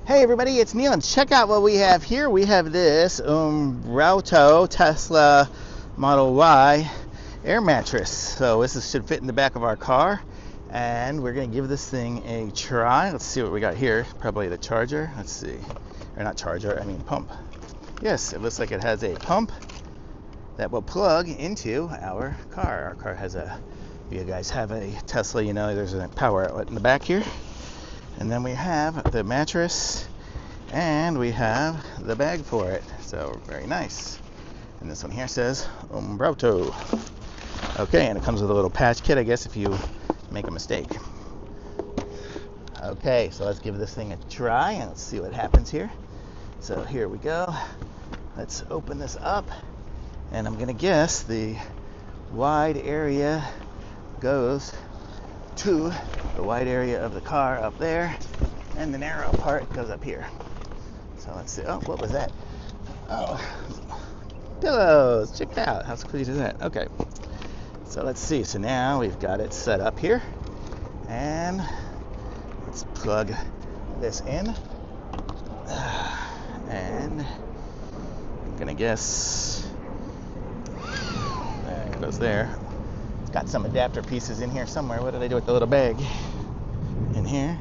Hey everybody, it's Neil, and check out what we have here. We have this Umbrauto Tesla Model Y air mattress. So this should fit in the back of our car, and we're going to give this thing a try. Let's see what we got here. Probably the charger. Let's see. Or not charger, I mean pump. Yes, it looks like it has a pump that will plug into our car. Our car has if you guys have a Tesla, you know there's a power outlet in the back here. And then we have the mattress, and we have the bag for it. So very nice. And this one here says Umbrauto. Okay, and it comes with a little patch kit, I guess, if you make a mistake. Okay, so let's give this thing a try and let's see what happens here. So here we go. Let's open this up, and I'm gonna guess the wide area goes to the wide area of the car up there, and the narrow part goes up here. So let's see. Oh, what was that? Oh, pillows. Check it out. How sweet is that? Okay. So let's see. So now we've got it set up here, and let's plug this in. And I'm gonna guess there it goes there. Got some adapter pieces in here somewhere. What did I do with the little bag in here?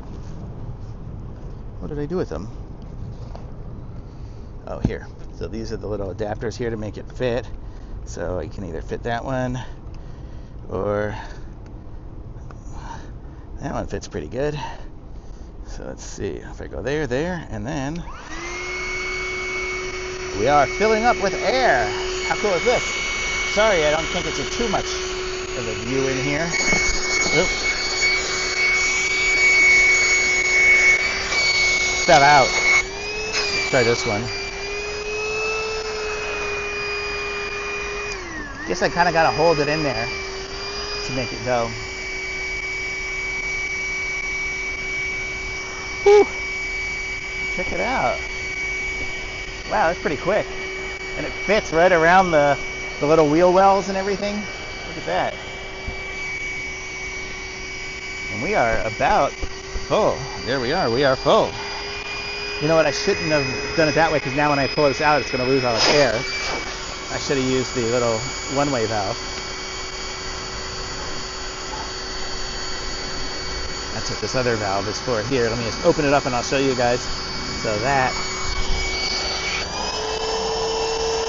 What did I do with them? Oh, here. So these are the little adapters here to make it fit. So you can either fit that one, or that one fits pretty good. So let's see. If I go there, and then we are filling up with air. How cool is this? Sorry, I don't think it's too much of a view in here. Oop. Fell out. Let's try this one. Guess I kind of got to hold it in there to make it go. Whew. Check it out. Wow, that's pretty quick. And it fits right around the little wheel wells and everything. Look at that. And we are about full. There we are. We are full. You know what? I shouldn't have done it that way, because now when I pull this out, it's going to lose all its air. I should have used the little one-way valve. That's what this other valve is for here. Let me just open it up and I'll show you guys. So that,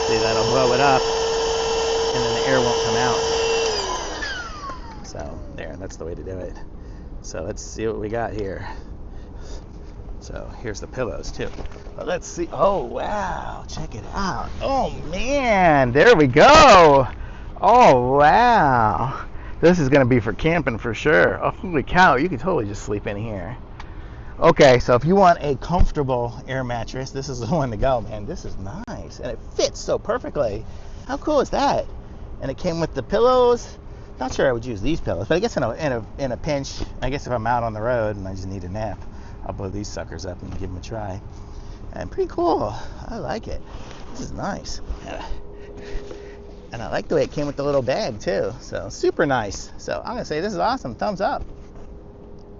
see, that'll blow it up, and then the air won't come out. So there, that's the way to do it. So let's see what we got here. So here's the pillows too. But let's see. Oh wow, check it out. Oh man, there we go. Oh wow, this is gonna be for camping for sure. Oh, holy cow, you could totally just sleep in here. Okay, so if you want a comfortable air mattress, this is the one to go, man. This is nice, and it fits so perfectly. How cool is that? And it came with the pillows. Not sure I would use these pillows, but I guess in a pinch, I guess if I'm out on the road and I just need a nap, I'll blow these suckers up and give them a try. And pretty cool. I like it. This is nice. And I like the way it came with the little bag too. So super nice. So I'm gonna say this is awesome. Thumbs up.